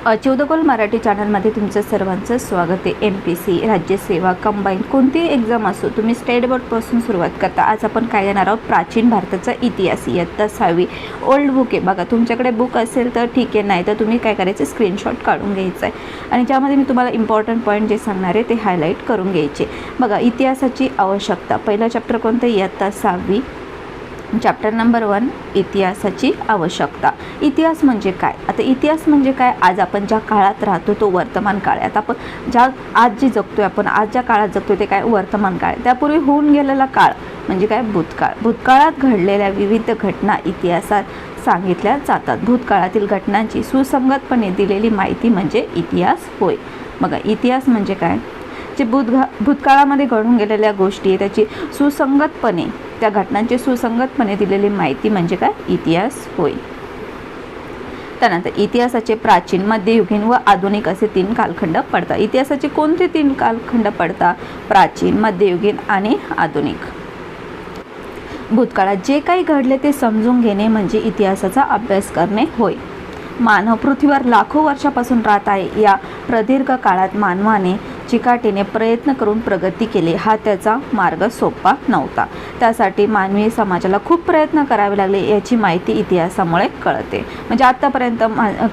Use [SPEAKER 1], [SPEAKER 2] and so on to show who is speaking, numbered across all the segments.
[SPEAKER 1] चौदकोल मराठी चॅनलमध्ये तुमचं सर्वांचं स्वागत आहे. MPC राज्यसेवा कंबाईन कोणतीही एक्झाम असो, तुम्ही स्टेट बोर्डपासून सुरुवात करता. आज आपण काय घेणार आहोत, प्राचीन भारताचा इतिहास इयत्ता 6वी ओल्ड बुक आहे. बघा, तुमच्याकडे बुक असेल तर ठीक आहे, नाही तर तुम्ही काय करायचं, स्क्रीनशॉट काढून घ्यायचं आहे आणि ज्यामध्ये मी तुम्हाला इम्पॉर्टंट पॉईंट जे सांगणार आहे ते हायलाईट करून घ्यायचे. बघा, इतिहासाची आवश्यकता. पहिला चॅप्टर कोणतं, इयत्ता 6वी, चॅप्टर नंबर 1, इतिहासाची आवश्यकता. इतिहास म्हणजे काय? आता इतिहास म्हणजे काय, आज आपण ज्या काळात राहतो तो वर्तमान काळ आहे. आता आपण आज जी जगतोय, आपण आज ज्या काळात जगतोय ते काय, वर्तमान काळ. त्यापूर्वी होऊन गेलेला काळ म्हणजे काय, भूतकाळ. भूतकाळात घडलेल्या विविध घटना इतिहासात सांगितल्या जातात. भूतकाळातील घटनांची सुसंगतपणे दिलेली माहिती म्हणजे इतिहास होय. बघा, इतिहास म्हणजे काय, जे भूतकाळामध्ये घडून गेलेल्या गोष्टी त्याची सुसंगतपणे, त्या घटनांची सुसंगतपणे दिलेली माहिती म्हणजे काय, इतिहास होय. त्यानंतर इतिहासाचे प्राचीन, मध्ययुगीन व आधुनिक असे 3 कालखंड पडतात. इतिहासाचे कोणते 3 कालखंड पडतात, प्राचीन, मध्ययुगीन आणि आधुनिक. भूतकाळात जे काही घडले ते समजून घेणे म्हणजे इतिहासाचा अभ्यास करणे होय. मानव पृथ्वीवर लाखो वर्षापासून राहत आहे. या प्रदीर्घ काळात मानवाने चिकाटीने प्रयत्न करून प्रगती केली. हा त्याचा मार्ग सोपा नव्हता. त्यासाठी मानवी समाजाला खूप प्रयत्न करावे लागले याची माहिती इतिहासामुळे कळते. म्हणजे आत्तापर्यंत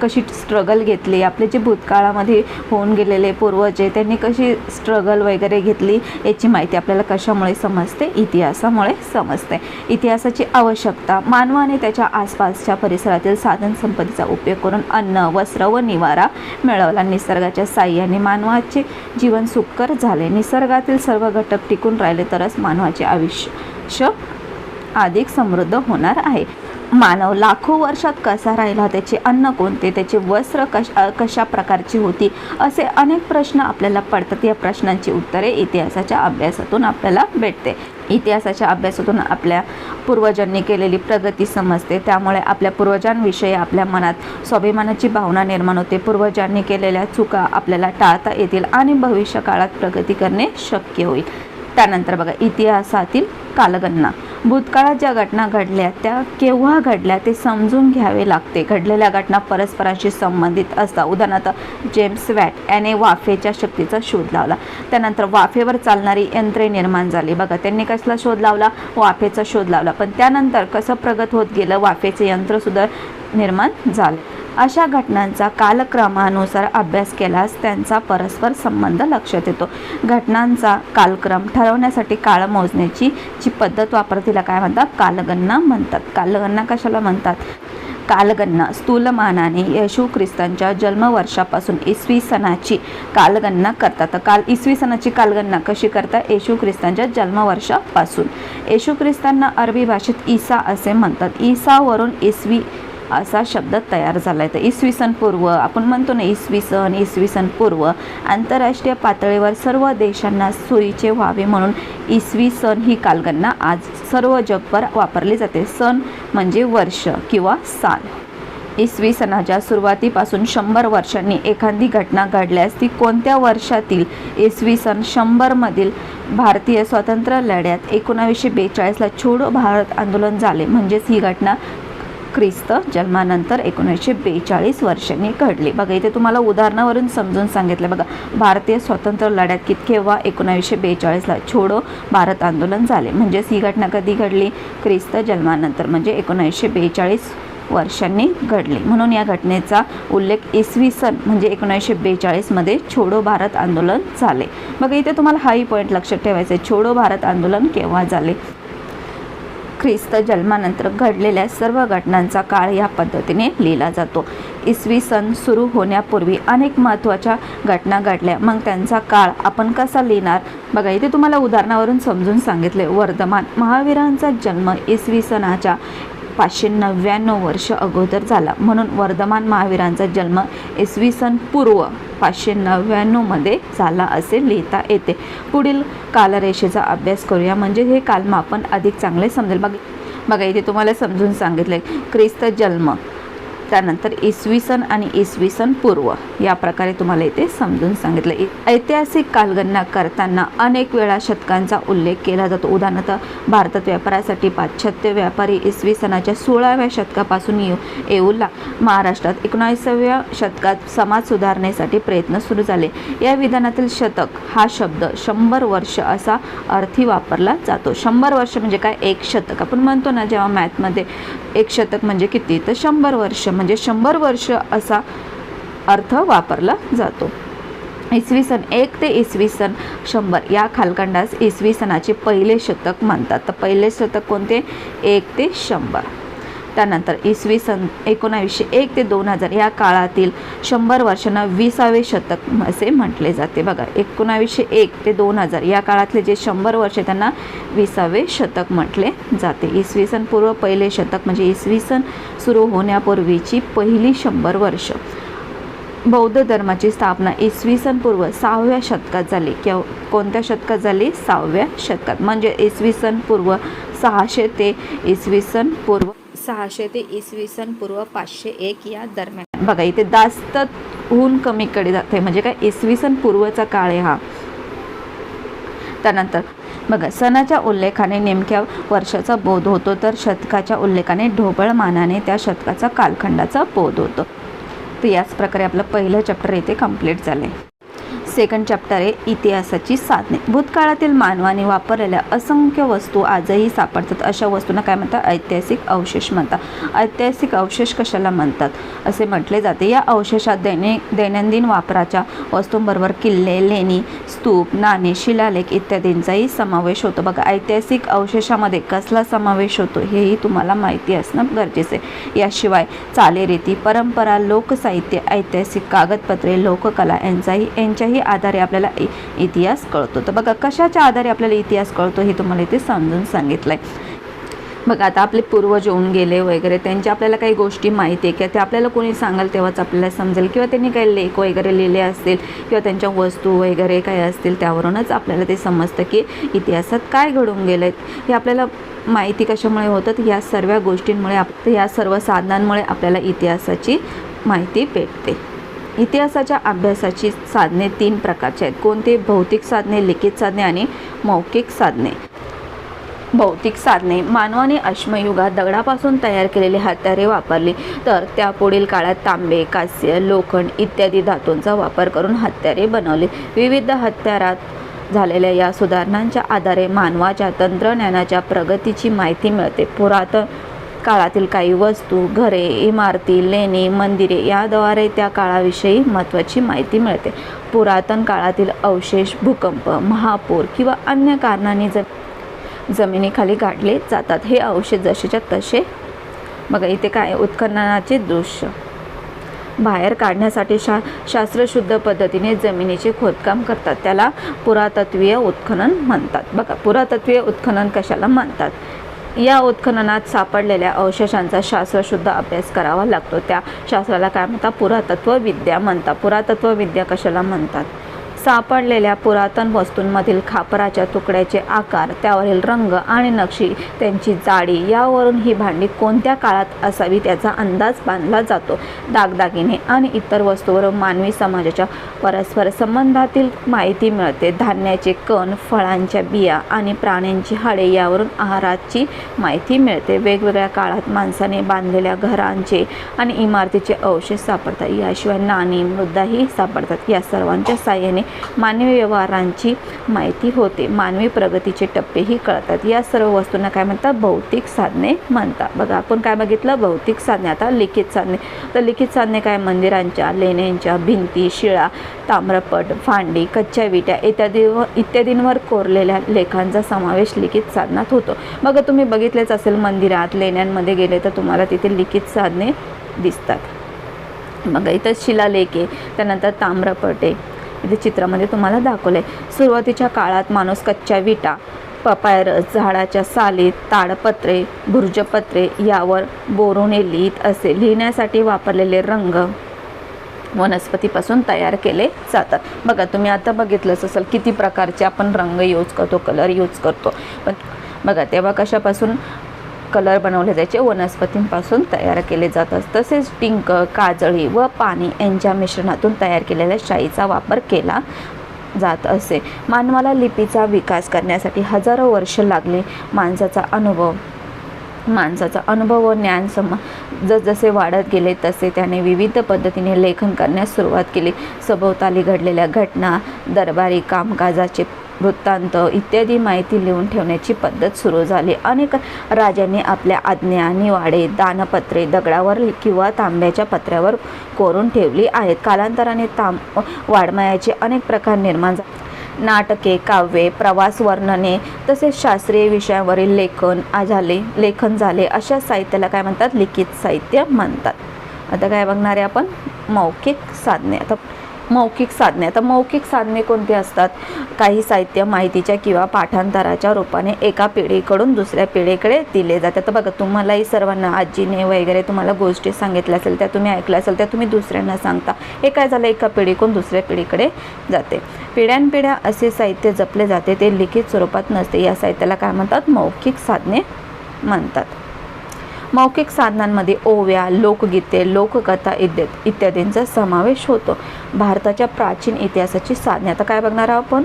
[SPEAKER 1] कशी स्ट्रगल घेतली, आपले जे भूतकाळामध्ये होऊन गेलेले पूर्वज आहे त्यांनी कशी स्ट्रगल वगैरे घेतली याची माहिती आपल्याला कशामुळे समजते, इतिहासामुळे समजते. इतिहासाची आवश्यकता. मानवाने त्याच्या आसपासच्या परिसरातील साधनसंपत्तीचा उपयोग करून अन्न, वस्त्र व निवारा मिळवला. निसर्गाच्या साह्याने मानवाचे जीवन सुखकर झाले. निसर्गातील सर्व घटक टिकून राहिले तरच मानवाचे आयुष्य अधिक समृद्ध होणार आहे. मानव लाखो वर्षात कसा राहिला, त्याचे अन्न कोणते, त्याचे वस्त्र कशा प्रकारची होती, असे अनेक प्रश्न आपल्याला पडतात. या प्रश्नांची उत्तरे इतिहासाच्या अभ्यासातून आपल्याला भेटते. इतिहासाच्या अभ्यासातून आपल्या पूर्वजांनी केलेली प्रगती समजते. त्यामुळे आपल्या पूर्वजांविषयी आपल्या मनात स्वाभिमानाची भावना निर्माण होते. पूर्वजांनी केलेल्या चुका आपल्याला टाळता येतील आणि भविष्य काळात प्रगती करणे शक्य होईल. त्यानंतर बघा, इतिहासातील कालगणना. भूतकाळात ज्या घटना घडल्या त्या केव्हा घडल्या ते समजून घ्यावे लागते. घडलेल्या घटना परस्परांशी संबंधित असतात. उदाहरणार्थ, जेम्स वॅट याने वाफेच्या शक्तीचा शोध लावला. त्यानंतर वाफेवर चालणारी यंत्रे निर्माण झाली. बघा, त्यांनी कसला शोध लावला, वाफेचा शोध लावला. पण त्यानंतर कसं प्रगत होत गेलं, वाफेचे यंत्रसुद्धा निर्माण झाले. अशा घटनांचा कालक्रमानुसार अभ्यास केल्यास त्यांचा परस्पर संबंध लक्षात येतो. घटनांचा कालक्रम ठरवण्यासाठी काळ मोजण्याची जी पद्धत वापरतात तिला काय म्हणतात, कालगणना म्हणतात. कालगणना कशाला म्हणतात, कालगणना स्थूलमानाने येशू ख्रिस्तांच्या जन्मवर्षापासून इसवी सनाची कालगणना करतात. इसवी सनाची कालगणना कशी करतात, येशू ख्रिस्तांच्या जन्मवर्षापासून. येशू ख्रिस्तांना अरबी भाषेत ईसा असे म्हणतात. ईसावरून इसवी असा शब्द तयार झाला आहे. तर इसवी सन पूर्व आपण म्हणतो ना, इसवी सन पूर्व. आंतरराष्ट्रीय पातळीवर सर्व देशांना सोयीचे व्हावे म्हणून इसवी सन ही कालगणना आज सर्व जगभर वापरली जाते. सन म्हणजे वर्ष किंवा साल. इसवी सनाच्या सुरुवातीपासून 100 वर्षांनी एखादी घटना घडल्यास ती कोणत्या वर्षातील, इसवी सन 100 मधील भारतीय स्वातंत्र्य लढ्यात 1942ला छोडो भारत आंदोलन झाले. म्हणजेच ही घटना ख्रिस्त जन्मानंतर 1942 वर्षांनी घडली. बघा, इथे तुम्हाला उदाहरणावरून समजून सांगितलं. बघा, भारतीय स्वातंत्र्य लढ्यात केव्हा, 1942ला छोडो भारत आंदोलन झाले. म्हणजेच ही घटना कधी घडली, ख्रिस्त जन्मानंतर म्हणजे 1942 वर्षांनी घडली. म्हणून या घटनेचा उल्लेख इसवी सन म्हणजे 1942 मध्ये छोडो भारत आंदोलन झाले. बघा, इथे तुम्हाला हाही पॉईंट लक्षात ठेवायचा आहे, छोडो भारत आंदोलन केव्हा झाले. ख्रिस्त जन्मानंतर घडलेल्या सर्व घटनांचा काळ या पद्धतीने लिहिला जातो. इसवी सन सुरू होण्यापूर्वी अनेक महत्त्वाच्या घटना घडल्या, मग त्यांचा काळ आपण कसा लिहिणार. बघा, इथे तुम्हाला उदाहरणावरून समजून सांगितले. वर्धमान महावीरांचा जन्म इसवी सनाच्या 599 वर्ष अगोदर झाला. म्हणून वर्धमान महावीरांचा जन्म इसवी सन पूर्व 599 मध्ये झाला असे लिहिता येते. पुढील कालरेषेचा अभ्यास करूया म्हणजे हे कालमापन अधिक चांगले समजेल. बघा, इथे तुम्हाला समजून सांगितले, ख्रिस्त जन्म त्यानंतर इसवी सन आणि इसवी सन पूर्व या प्रकारे तुम्हाला इथे समजून सांगितलं. ऐतिहासिक कालगणना करताना अनेक वेळा शतकांचा उल्लेख केला जातो. उदाहरणार्थ भारतात व्यापारासाठी पाश्चात्य व्यापारी इसवी सनाच्या 16व्या शतकापासून येऊ महाराष्ट्रात 19व्या शतकात समाज सुधारणेसाठी प्रयत्न सुरू झाले. या विधानातील शतक हा शब्द 100 वर्ष असा अर्थी वापरला जातो. 100 वर्ष म्हणजे काय? एक शतक. आपण म्हणतो ना जेव्हा मॅथमध्ये एक शतक म्हणजे किती, तर 100 वर्ष म्हणजे 100 वर्ष असा अर्थ वापरला जातो. इसवी सन 1 ते इसवी सन 100 या कालखंडास इसवी सनाचे पहिले शतक म्हणतात. तर पहिले शतक कोणते? 1 ते 100. त्यानंतर इसवी सन 1901 ते 2000 या काळातील 100 वर्षांना 20वे शतक असे म्हटले जाते. बघा 1901 ते 2000 या काळातले जे 100 वर्ष त्यांना 20वे शतक म्हटले जाते. इसवी सन पूर्व पहिले शतक म्हणजे इसवी सन सुरू होण्यापूर्वीची पहिली 100 वर्ष. बौद्ध धर्माची स्थापना इसवी सन पूर्व 6व्या शतकात झाली. किंवा कोणत्या शतकात झाली? 6व्या शतकात. म्हणजे इसवी सन पूर्व 600 ते इसवी सन पूर्व 600 ते इसवी सन पूर्व 501 या दरम्यान. बघा इथे जास्त हून कमीकडे जाते म्हणजे काय? इसवी सन पूर्वचा काळ आहे हा. त्यानंतर बघा सणाच्या उल्लेखाने नेमक्या वर्षाचा बोध होतो, तर शतकाच्या उल्लेखाने ढोबळ मानाने त्या शतकाचा कालखंडाचा बोध होतो. तर याच प्रकारे आपलं पहिलं चॅप्टर इथे कंप्लीट झाले. सेकंड चॅप्टर आहे इतिहासाची साधने. भूतकाळातील मानवाने वापरलेल्या असंख्य वस्तू आजही सापडतात. अशा वस्तूंना काय म्हणतात? ऐतिहासिक अवशेष म्हणतात. ऐतिहासिक अवशेष कशाला म्हणतात असे म्हटले जाते? या अवशेषात दैनंदिन वापराच्या वस्तूंबरोबर किल्ले, लेणी, स्तूप, नाणे, शिलालेख इत्यादींचाही समावेश होतो. बघा ऐतिहासिक अवशेषामध्ये कसला समावेश होतो हेही तुम्हाला माहिती असणं गरजेचे आहे. याशिवाय चालीरीती, परंपरा, लोकसाहित्य, ऐतिहासिक कागदपत्रे, लोककला यांच्याही आधारे आपल्याला इतिहास कळतो. तर बघा कशाच्या आधारे आपल्याला इतिहास कळतो हे तुम्हाला इथे समजून सांगितलंय. बघा आता आपले पूर्वज येऊन गेले वगैरे त्यांच्या आपल्याला काही गोष्टी माहिती आहे किंवा ते आपल्याला कोणी सांगाल तेव्हाच आपल्याला समजेल, किंवा त्यांनी काही लेख वगैरे लिहिले असतील किंवा त्यांच्या वस्तू वगैरे काही असतील त्यावरूनच आपल्याला ते समजतं की इतिहासात काय घडून गेलं. हे आपल्याला माहिती कशामुळे होतं? या सर्व गोष्टींमुळे, या सर्व साधनांमुळे आपल्याला इतिहासाची माहिती भेटते. इतिहासाच्या अभ्यासाची साधने 3 प्रकारची आहेत. कोणते? भौतिक साधने, लिखित साधने आणि मौखिक साधने. भौतिक साधने. मानवाने अश्मयुगात दगडापासून तयार केलेली हत्यारे वापरली, तर त्यापुढील काळात तांबे, कांस्य, लोखंड इत्यादी धातूंचा वापर करून हत्यारे बनवली. विविध हत्यारात झालेल्या या सुधारणांच्या आधारे मानवाच्या तंत्रज्ञानाच्या प्रगतीची माहिती मिळते. पुरातन काळातील काही वस्तू, घरे, इमारती, लेणी, मंदिरे याद्वारे त्या काळाविषयी महत्त्वाची माहिती मिळते. पुरातन काळातील अवशेष भूकंप, महापूर किंवा अन्य कारणांनी जमिनीखाली गाडले जातात. हे अवशेष जसेच्या तसे. बघा इथे काय? उत्खननाचे दृश्य. बाहेर काढण्यासाठी शास्त्रशुद्ध पद्धतीने जमिनीचे खोदकाम करतात, त्याला पुरातत्वीय उत्खनन म्हणतात. बघा पुरातत्वीय उत्खनन कशाला म्हणतात? या उत्खननात सापडलेल्या अवशेषांचा शास्त्रशुद्ध अभ्यास करावा लागतो. त्या शास्त्राला काय म्हणतात? पुरातत्वविद्या म्हणतात. पुरातत्वविद्या कशाला म्हणतात? सापडलेल्या पुरातन वस्तूंमधील खापराच्या तुकड्याचे आकार, त्यावरील रंग आणि नक्षी, त्यांची जाडी यावरून ही भांडी कोणत्या काळात असावी त्याचा अंदाज बांधला जातो. दागदागिने आणि इतर वस्तूंवर मानवी समाजाच्या परस्पर संबंधातील माहिती मिळते. धान्याचे कण, फळांच्या बिया आणि प्राण्यांची हाडे यावरून आहाराची माहिती मिळते. वेगवेगळ्या काळात माणसाने बांधलेल्या घरांचे आणि इमारतीचे अवशेष सापडतात. याशिवाय नाणी, मृदाही सापडतात. या सर्वांच्या साहाय्याने मानवी व्यवहारांची माहिती होते. मानवी प्रगतीचे टप्पेही कळतात. या सर्व वस्तूंना काय म्हणतात? भौतिक साधने म्हणतात. बघा आपण काय बघितलं? भौतिक साधने. आता लिखित साधने. तर लिखित साधने काय? मंदिरांच्या, लेण्यांच्या भिंती, शिळा, ताम्रपट, भांडी, कच्च्या विट्या इत्यादींवर कोरलेल्या लेखांचा समावेश लिखित साधनात होतो. बघा तुम्ही बघितलेच असेल मंदिरात, लेण्यांमध्ये गेले तर तुम्हाला तिथे लिखित साधने दिसतात. बघा इथं शिलालेख आहे, त्यानंतर ताम्रपट आहे, इथे चित्रामध्ये तुम्हाला दाखवले. सुरुवातीच्या काळात माणूस कच्च्या विटा, पपायरस, झाडाच्या साली, ताडपत्रे, भुर्जपत्रे यावर बोरुने लिहित असे. लिहिण्यासाठी वापरलेले रंग वनस्पतीपासून तयार केले जातात. बघा तुम्ही आता बघितलंच असेल किती प्रकारचे आपण रंग यूज करतो, कलर यूज करतो. पण बघा तेव्हा कशापासून? कलर बनवले जायचे, वनस्पतींपासून तयार केले जातात. तसेच डिंक, काजळी व पाणी यांच्या मिश्रणातून तयार केलेल्या शाईचा वापर केला जात असे. मानवाला लिपीचा विकास करण्यासाठी हजारो वर्ष लागली. माणसाचा अनुभव व ज्ञान जसजसे वाढत गेले तसे त्याने विविध पद्धतीने लेखन करण्यास सुरुवात केली. सभोवताली घडलेल्या घटना, दरबारी कामकाजाचे वृत्तांत इत्यादी माहिती लिहून ठेवण्याची पद्धत सुरू झाली. अनेक राजांनी आपल्या आज्ञा, निवाडे, दानपत्रे दगडावर किंवा तांब्याच्या पत्र्यावर कोरून ठेवली आहेत. कालांतराने वाङ्मयाचे अनेक प्रकार निर्माण झाले. नाटके, काव्ये, प्रवास वर्णने तसेच शास्त्रीय विषयांवरील लेखन झाले. अशा साहित्याला काय म्हणतात? लिखित साहित्य म्हणतात. आता काय बघणार आहे आपण? मौखिक साधने. आता मौखिक साधने कोणती असतात? काही साहित्य माहितीच्या किंवा पाठांतराच्या रूपाने एका पिढीकडून दुसऱ्या पिढीकडे दिले जाते. तर बघा, तुम्हालाही सर्वांना आजीने वगैरे तुम्हाला गोष्टी सांगितल्या असेल, त्या तुम्ही ऐकल्या असेल, त्या तुम्ही दुसऱ्यांना सांगता. हे काय झालं? एका पिढीकडून दुसऱ्या पिढीकडे जाते. पिढ्यानपिढ्या असे साहित्य जपले जाते, ते लिखित स्वरूपात नसते. या साहित्याला काय म्हणतात? मौखिक साधने म्हणतात. मौखिक साधनांमध्ये ओव्या, लोकगीते, लोककथा इत्यादींचा समावेश होतो. भारताच्या प्राचीन इतिहासाची साधने. आता काय बघणार आहोत आपण?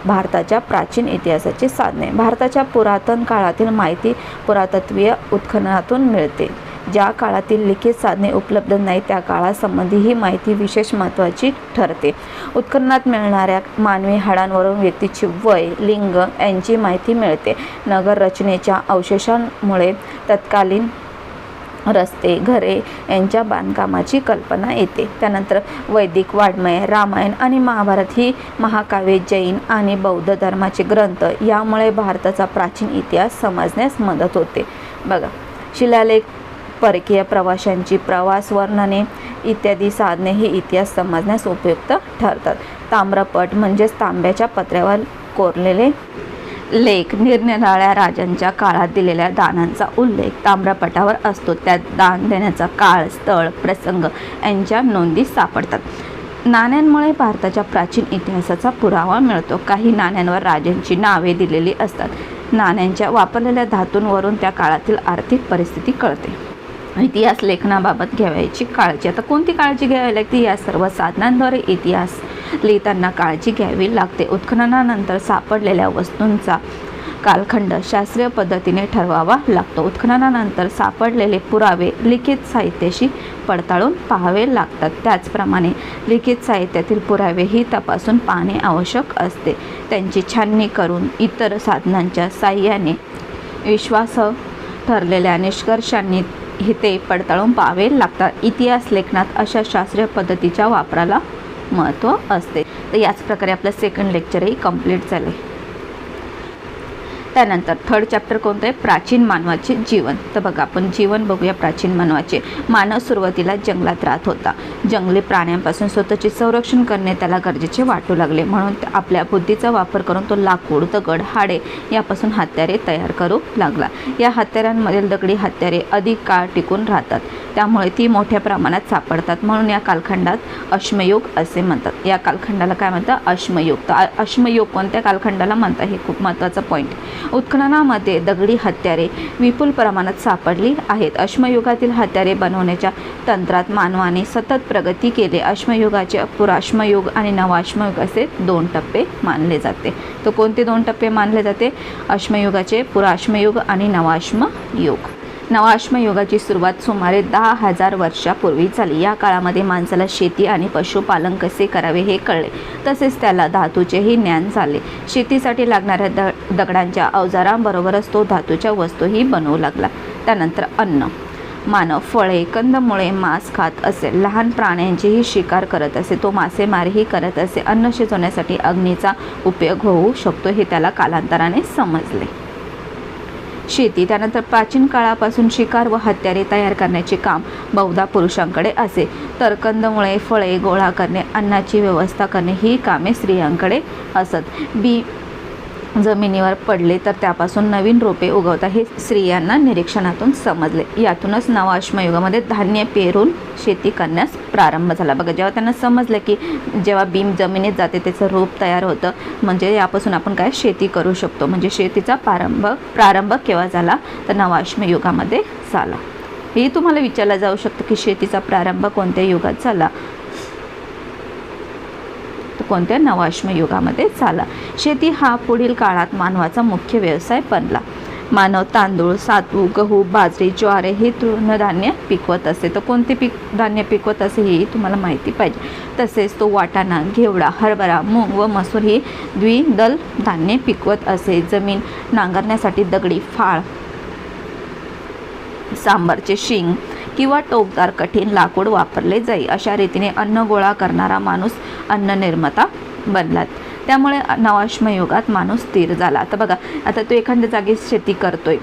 [SPEAKER 1] भारताच्या प्राचीन इतिहासाची साधने. भारताच्या पुरातन काळातील माहिती पुरातत्वीय उत्खननातून मिळते. ज्या काळातील लिखित साधने उपलब्ध नाही त्या काळासंबंधी ही माहिती विशेष महत्त्वाची ठरते. उत्खननात मिळणाऱ्या मानवी हाडांवरून व्यक्तीची वय, लिंग यांची माहिती मिळते. नगर रचनेच्या अवशेषांमुळे तत्कालीन रस्ते, घरे यांच्या बांधकामाची कल्पना येते. त्यानंतर वैदिक, वाङ्मय, रामायण आणि महाभारत ही महाकाव्ये, जैन आणि बौद्ध धर्माचे ग्रंथ यामुळे भारताचा प्राचीन इतिहास समजण्यास मदत होते. बघा, शिलालेख, परकीय प्रवाशांची प्रवास वर्णने इत्यादी साधने ही इतिहास समजण्यास उपयुक्त ठरतात. ताम्रपट म्हणजेच तांब्याच्या पत्र्यावर कोरलेले लेख, निरनिराळ्या राजांच्या काळात दिलेल्या दानांचा उल्लेख ताम्रपटावर असतो. त्यात दान देण्याचा काळ, स्थळ, प्रसंग यांच्या नोंदी सापडतात. नाण्यांमुळे भारताच्या प्राचीन इतिहासाचा पुरावा मिळतो. काही नाण्यांवर राजांची नावे दिलेली असतात. नाण्यांच्या वापरलेल्या धातूंवरून त्या काळातील आर्थिक परिस्थिती कळते. इतिहास लेखनाबाबत घ्यावयाची काळजी. आता कोणती काळजी घ्यावी लागते? या सर्व साधनांद्वारे इतिहास लिहिताना काळजी घ्यावी लागते. उत्खननानंतर सापडलेल्या वस्तूंचा कालखंड शास्त्रीय पद्धतीने ठरवावा लागतो. उत्खननानंतर सापडलेले पुरावे लिखित साहित्याशी पडताळून पाहावे लागतात. त्याचप्रमाणे लिखित साहित्यातील पुरावेही तपासून पाहणे आवश्यक असते. त्यांची छाननी करून इतर साधनांच्या साहाय्याने विश्वासार्ह ठरलेल्या निष्कर्षांनी ते पडताळून पाहावे लागतात. इतिहास लेखनात अशा शास्त्रीय पद्धतीच्या वापराला महत्त्व असते. तर याच प्रकारे आपलं सेकंड लेक्चरही कंप्लीट झाले. त्यानंतर थर्ड चॅप्टर कोणतं आहे? प्राचीन मानवाचे जीवन. तर बघा, आपण जीवन बघूया प्राचीन मानवाचे. मानव सुरुवातीला जंगलात राहत होता. जंगली प्राण्यांपासून स्वतःचे संरक्षण करणे त्याला गरजेचे वाटू लागले. म्हणून आपल्या बुद्धीचा वापर करून तो लाकूड, दगड, हाडे यापासून हत्यारे तयार करू लागला. या हत्यारांमधील दगडी हत्यारे अधिक काळ टिकून राहतात, त्यामुळे ती मोठ्या प्रमाणात सापडतात. म्हणून या कालखंडात अश्मयुग असे म्हणतात. या कालखंडाला काय म्हणतात? अश्मयुग. तर अश्मयुग कोणत्या कालखंडाला म्हणतात हे खूप महत्त्वाचा पॉईंट. उत्खननामध्ये दगडी हत्यारे विपुल प्रमाणात सापडली आहेत. अश्मयुगातील हत्यारे बनवण्याच्या तंत्रात मानवाने सतत प्रगती केली. अश्मयुगाचे पुराश्मयुग आणि नवाश्मयुग असे 2 टप्पे मानले जाते. तर कोणते 2 टप्पे मानले जाते? अश्मयुगाचे पुराश्मयुग आणि नवाश्मयुग. नवाश्मयुगाची सुरुवात सुमारे 10,000 वर्षापूर्वी झाली. या काळामध्ये माणसाला शेती आणि पशुपालन कसे करावे हे कळले. तसेच त्याला धातूचेही ज्ञान झाले. शेतीसाठी लागणाऱ्या दगडांच्या अवजारांबरोबरच तो धातूच्या वस्तूही बनवू लागला. त्यानंतर अन्न. मानव फळे, कंदमुळे, मांस खात असे. लहान प्राण्यांचीही शिकार करत असे. तो मासेमारीही करत असे. अन्न शिजवण्यासाठी अग्नीचा उपयोग होऊ शकतो हे त्याला कालांतराने समजले. शेती. त्यानंतर प्राचीन काळापासून शिकार व हत्यारे तयार करण्याचे काम बहुधा पुरुषांकडे असे, तर कंदमुळे, फळे गोळा करणे, अन्नाची व्यवस्था करणे ही कामे स्त्रियांकडे असत. जमिनीवर पडले तर त्यापासून नवीन रोपे उगवतात हे स्त्रियांना निरीक्षणातून समजले. यातूनच नव अश्मयुगामध्ये धान्य पेरून शेती करण्यास प्रारंभ झाला. बघा, जेव्हा त्यांना समजलं की जेव्हा बीम जमिनीत जाते त्याचं रोप तयार होतं, म्हणजे यापासून आपण काय शेती करू शकतो. म्हणजे शेतीचा प्रारंभ केव्हा झाला तर नव अश्मयुगामध्ये झाला. हे तुम्हाला विचारलं जाऊ शकतं की शेतीचा प्रारंभ कोणत्या युगात झाला, कोणत्या नव अश्मयुगामध्ये झाला. शेती हा पुढील काळात मानवाचा मुख्य व्यवसाय बनला. मानव तांदूळ, सातू, गहू, बाजरी, ज्वारी हे तृणधान्य पिकवत असे. तर कोणते धान्य पिकवत असे हे तुम्हाला माहिती पाहिजे. तसेच तो वाटाणा, घेवडा, हरभरा, मूग व मसूर ही द्विदल धान्य पिकवत असे. जमीन नांगरण्यासाठी दगडी फाळ, सांबारचे शिंग किंवा टोकदार कठीण लाकूड वापरले जाई. अशा रीतीने अन्न गोळा करणारा माणूस अन्न निर्माता बनला. त्यामुळे नव अश्मयुगात माणूस स्थिर झाला. आता बघा, आता तो एखाद्या जागी शेती करतोय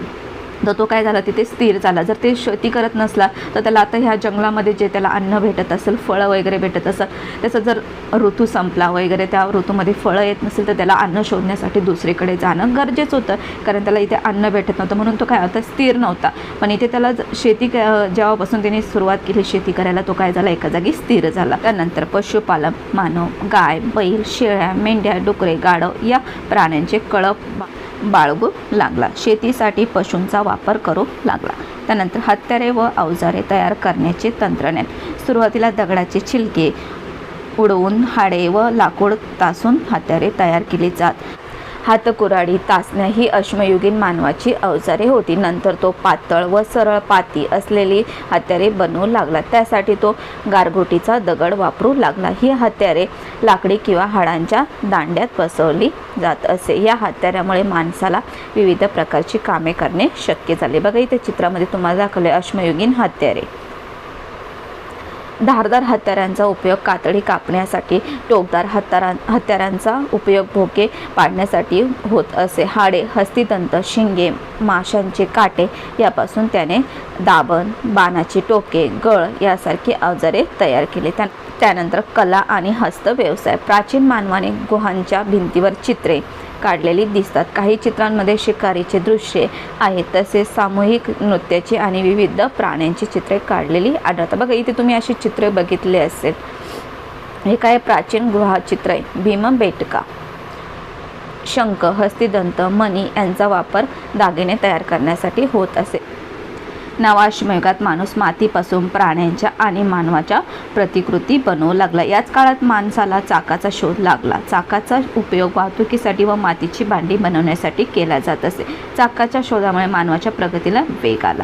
[SPEAKER 1] तर तो काय झाला, तिथे स्थिर झाला. जर ते शेती करत नसला तर त्याला आता ह्या जंगलामध्ये जे त्याला अन्न भेटत असेल, फळं वगैरे भेटत असेल, त्याचा जर ऋतू संपला वगैरे, त्या ऋतूमध्ये फळं येत नसेल तर त्याला अन्न शोधण्यासाठी दुसरीकडे जाणं गरजेचं होतं, कारण त्याला इथे अन्न भेटत नव्हतं. म्हणून तो काय होता, स्थिर नव्हता. पण इथे त्याला शेती जेव्हापासून त्याने सुरुवात केली शेती करायला, तो काय झाला, एका जागी स्थिर झाला. त्यानंतर पशुपालन, मानव गाय, बैल, शेळ्या, मेंढ्या, डुकरे, गाढव या प्राण्यांचे कळप बाळगू लागला. शेतीसाठी पशूंचा वापर करू लागला. त्यानंतर हत्यारे व अवजारे तयार करण्याचे तंत्रज्ञान. सुरुवातीला दगडाचे छिलके उडवून हाडे व लाकूड तासून हत्यारे तयार केली जात. हातकुराडी, तासण्या ही अश्मयुगीन मानवाची अवजारे होती. नंतर तो पातळ व सरळ पाती असलेली हत्यारे बनवू लागला. त्यासाठी तो गारगोटीचा दगड वापरू लागला. ही हत्यारे लाकडी किंवा हाडांच्या दांड्यात बसवली जात असे. या हत्यारामुळे माणसाला विविध प्रकारची कामे करणे शक्य झाले. बघा, इथे चित्रामध्ये तुम्हाला दाखवले अश्मयुगीन हत्यारे. धारदार हत्यारांचा उपयोग कातडी कापण्यासाठी, टोकदार हत्यारांचा उपयोग भोके पाडण्यासाठी होत असे. हाडे, हस्तिदंत, शिंगे, माशांचे काटे यापासून त्याने दाभण, बाणाची टोके, गळ यासारखी अवजारे तयार केली. त्यानंतर कला आणि हस्तव्यवसाय. प्राचीन मानवाने गुहांच्या भिंतीवर चित्रे काढलेली दिसतात. काही चित्रांमध्ये शिकारीचे दृश्ये आहेत, तसेच सामूहिक नृत्याची आणि विविध प्राण्यांची चित्रे काढलेली आढळतात. बघा, इथे तुम्ही अशी चित्रे बघितली असेल. हे काय प्राचीन गुहाचित्र आहे. भीमबेटका, शंख, हस्तिदंत, मणी यांचा वापर दागिने तयार करण्यासाठी होत असे. नवा अश्मयुगात माणूस मातीपासून प्राण्यांच्या आणि मानवाच्या प्रतिकृती बनवू लागला. याच काळात माणसाला चाकाचा शोध लागला. चाकाचा उपयोग वाहतुकीसाठी व मातीची भांडी बनवण्यासाठी केला जात असे. चाकाच्या शोधामुळे मानवाच्या प्रगतीला वेग आला.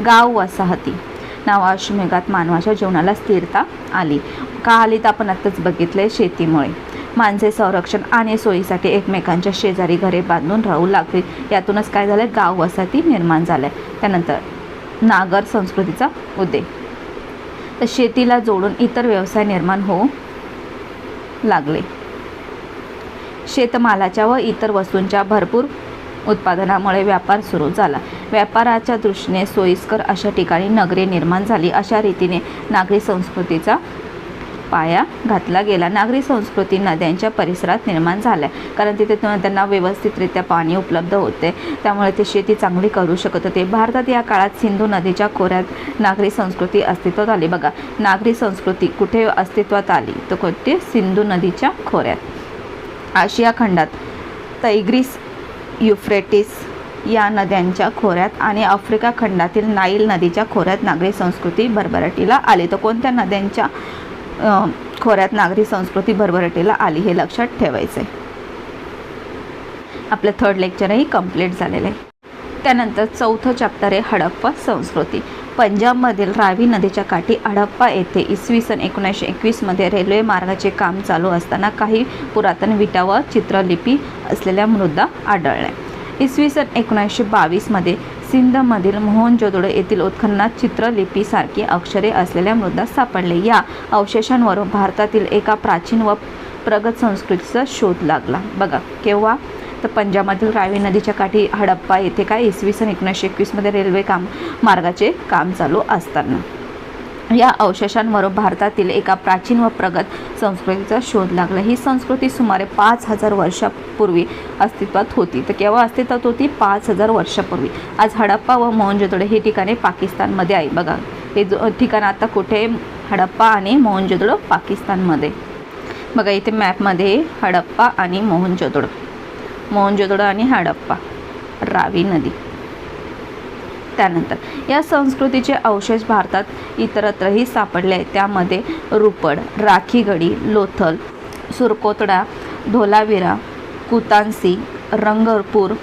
[SPEAKER 1] गाव वसाहती. नवा अश्मयुगात मानवाच्या जीवनाला स्थिरता आली. का आली तर आपण आत्ताच बघितले, शेतीमुळे. माणसे संरक्षण आणि सोयीसाठी एकमेकांच्या शेजारी घरे बांधून राहू लागली. यातूनच काय झालं, गाव वसाहती निर्माण झाल्या. त्यानंतर नागर संस्कृतीचा उदय. तर शेतीला जोडून इतर व्यवसाय निर्माण होऊ लागले. शेतमालाच्या व इतर वस्तूंच्या भरपूर उत्पादनामुळे व्यापार सुरू झाला. व्यापाराच्या दृष्टीने सोयीस्कर अशा ठिकाणी नगरे निर्माण झाली. अशा रीतीने नागरी संस्कृतीचा पाया घातला गेला. नागरी संस्कृती नद्यांच्या परिसरात निर्माण झाल्या, कारण तिथे त्यांना व्यवस्थितरित्या पाणी उपलब्ध होते, त्यामुळे ते शेती चांगली करू शकत होते. भारतात या काळात सिंधू नदीच्या खोऱ्यात नागरी संस्कृती अस्तित्वात आली. बघा, नागरी संस्कृती कुठे अस्तित्वात आली तर कोणते, सिंधू नदीच्या खोऱ्यात. आशिया खंडात तैग्रिस, युफ्रेटिस या नद्यांच्या खोऱ्यात आणि आफ्रिका खंडातील नाईल नदीच्या खोऱ्यात नागरी संस्कृती भरभराटीला आली. तर कोणत्या नद्यांच्या खोऱ्यात नागरी संस्कृती भरभराटीला आली हे लक्षात ठेवायचं आहे. आपलं 3rd लेक्चरही कंप्लीट झालेलं आहे. त्यानंतर 4थं चॅप्टर आहे हडप्पा संस्कृती. पंजाबमधील रावी नदीच्या काठी हडप्पा येथे इसवी सन 1921 रेल्वे मार्गाचे काम चालू असताना काही पुरातन विटा व चित्रलिपी असलेल्या मृदा आढळल्या. इसवी सन 1922 सिंधमधील मोहनजोदडो येथील उत्खननात चित्रलिपीसारखी अक्षरे असलेल्या मृदा सापडले. या अवशेषांवरून भारतातील एका प्राचीन व प्रगत संस्कृतीचा शोध लागला. बघा, केव्हा तर पंजाबमधील रावी नदीच्या काठी हडप्पा येथे काय इसवी सन 1921 रेल्वे मार्गाचे काम चालू असताना. या अवशेषांवर भारतातील एका प्राचीन व प्रगत संस्कृतीचा शोध लागला। ही संस्कृती सुमारे 5000 वर्षापूर्वी अस्तित्वात होती। तर केव्हा अस्तित्वात होती? 5000 वर्षापूर्वी। आज हडप्पा व मोहनजोदडो हे ठिकाणे पाकिस्तानमध्ये आहे। बघा हे ठिकाण आता कुठे? हडप्पा आणि मोहनजोदडो पाकिस्तानमध्ये। बघा इथे मॅपमध्ये हडप्पा आणि मोहनजोदडो आणि हडप्पा, रावी नदी। त्यानंतर या संस्कृतीचे अवशेष भारतात इतरत्रही सापडले आहेत। त्यामध्ये रुपड, राखीगढी, लोथल, सुरकोतडा, धोलावीरा, कुतांसी, रंगरपूर,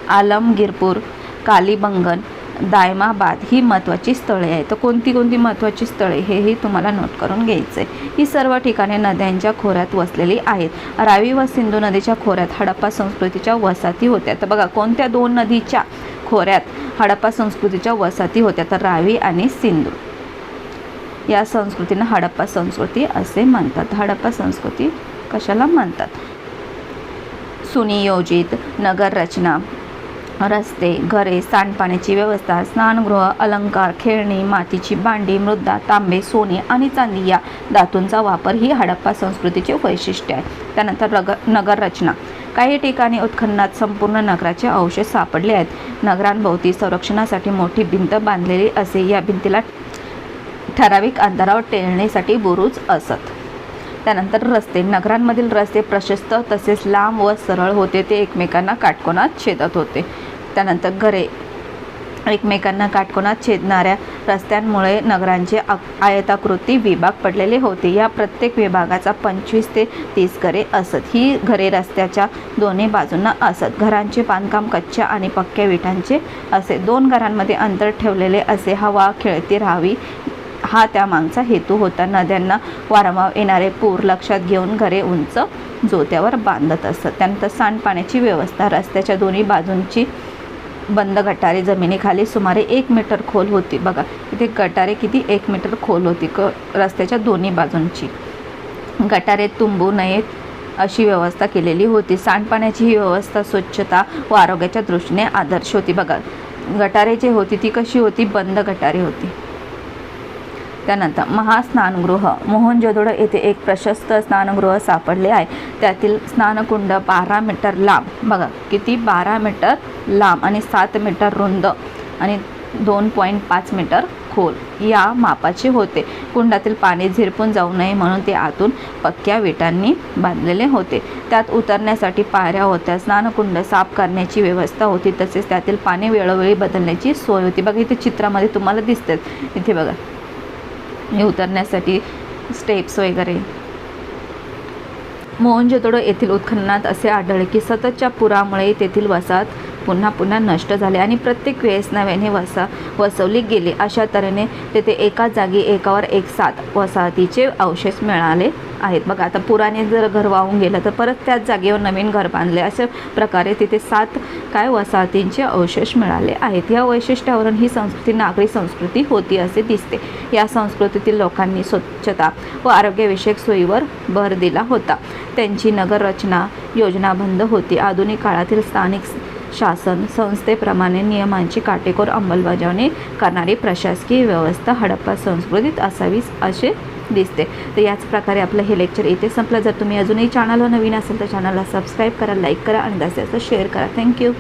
[SPEAKER 1] आलमगीरपूर, कालीबंगन, दायमाबाद ही महत्त्वाची स्थळे आहेत। तर कोणती महत्त्वाची स्थळे हेही तुम्हाला नोट करून घ्यायचं आहे। ही सर्व ठिकाणे नद्यांच्या खोऱ्यात वसलेली आहेत। रावी व सिंधू नदीच्या खोऱ्यात हडप्पा संस्कृतीच्या वसाहती होत्या। तर बघा कोणत्या 2 नदीच्या खोऱ्यात हडप्पा संस्कृतीच्या वसाहती होत्या? तर रावी आणि सिंधू। या संस्कृतींना हडप्पा संस्कृती असे म्हणतात। हडप्पा संस्कृती कशाला म्हणतात? सुनियोजित नगर रचना, रस्ते, घरे, सांडपाण्याची व्यवस्था, स्नानगृह, अलंकार, खेळणी, मातीची भांडी, मृदा, तांबे, सोने आणि चांदी या धातूंचा वापर ही हडप्पा संस्कृतीचे वैशिष्ट्य आहे। त्यानंतर नगर रचना, काही ठिकाणी उत्खननात संपूर्ण नगराचे अवशेष सापडले आहेत। नगरांभोवती संरक्षणासाठी मोठी भिंत बांधलेली असे। या भिंतीला ठराविक अंतरावर टेळण्यासाठी बुरुज असत। त्यानंतर रस्ते, नगरांमधील रस्ते प्रशस्त तसेच लांब व सरळ होते, ते एकमेकांना काटकोनात छेदत होते। त्यानंतर घरे, एकमेकांना काटकोनात छेदणाऱ्या रस्त्यांमुळे नगरांचे आयताकृती विभाग पडलेले होते। या प्रत्येक विभागाचा 25 ते 30 घरे असत। ही घरे रस्त्याच्या दोन्ही बाजूंना असत। घरांचे बांधकाम कच्च्या आणि पक्क्या विटांचे असे। 2 घरांमध्ये अंतर ठेवलेले असे। हवा खेळती राहावी हा त्यामागचा हेतू होता। नद्यांना वारंवार येणारे पूर लक्षात घेऊन घरे उंच जोत्यावर बांधत असत। त्यानंतर सांडपाण्याची व्यवस्था, रस्त्याच्या दोन्ही बाजूंची बंद गटारे जमिनीखाली सुमारे 1 मीटर खोल होती। बघा इथे गटारे किती? 1 मीटर खोल होती रस्त्याच्या दोन्ही बाजूंची। गटारे तुंबू नयेत अशी व्यवस्था केलेली होती। सांडपाण्याची ही व्यवस्था स्वच्छता व आरोग्याच्या दृष्टीने आदर्श होती। बघा गटारे जे होती ती कशी होती? बंद गटारे होती। त्यानंतर महास्नानगृह, मोहनजोदडो येथे एक प्रशस्त स्नानगृह सापडले आहे। त्यातील स्नानकुंड 12 मीटर लांब, बघा किती? 12 मीटर लांब आणि 7 मीटर रुंद आणि 2.5 मीटर खोल या मापाचे होते। कुंडातील पाणी झिरपून जाऊ नये म्हणून ते आतून पक्क्या विटांनी बांधलेले होते। त्यात उतरण्यासाठी पायऱ्या होत्या। स्नानकुंड साफ करण्याची व्यवस्था होती, तसेच त्यातील पाणी वेळोवेळी बदलण्याची सोय होती। बघा इथे चित्रामध्ये तुम्हाला दिसतात, इथे बघा हे उतरण्यासाठी स्टेप्स वगैरे। मोहनजोदडो येथील उत्खननात असे आढळले की सततच्या पुरामुळे तेथील वसाहत पुन्हा नष्ट झाले आणि प्रत्येक वेळेस नव्याने वसवली गेली। अशा तऱ्हेने तेथे एकाच जागी एकावर एक 7 वसाहतीचे अवशेष मिळाले आहेत। बघा आता पुराने जर घर वाहून गेलं तर परत त्याच जागेवर नवीन घर बांधले, अशा प्रकारे तिथे 7 वसाहतींचे अवशेष मिळाले आहेत। या वैशिष्ट्यावरून ही संस्कृती नागरी संस्कृती होती असे दिसते। या संस्कृतीतील लोकांनी स्वच्छता व आरोग्यविषयक सोयीवर भर दिला होता। त्यांची नगर रचना योजनाबद्ध होती। आधुनिक काळातील स्थानिक शासन संस्थेप्रमाणे नियमांची काटेकोर अंमलबजावणी करणारी प्रशासकीय व्यवस्था हडप्पा संस्कृतीत असावीच असे दिसते। तर याच प्रकारे आपलं हे लेक्चर इथे संपलं। जर तुम्ही अजूनही चॅनलवर नवीन असेल तर चॅनलला सबस्क्राईब करा, लाईक करा आणि जास्तीत जास्त शेअर करा। थँक्यू।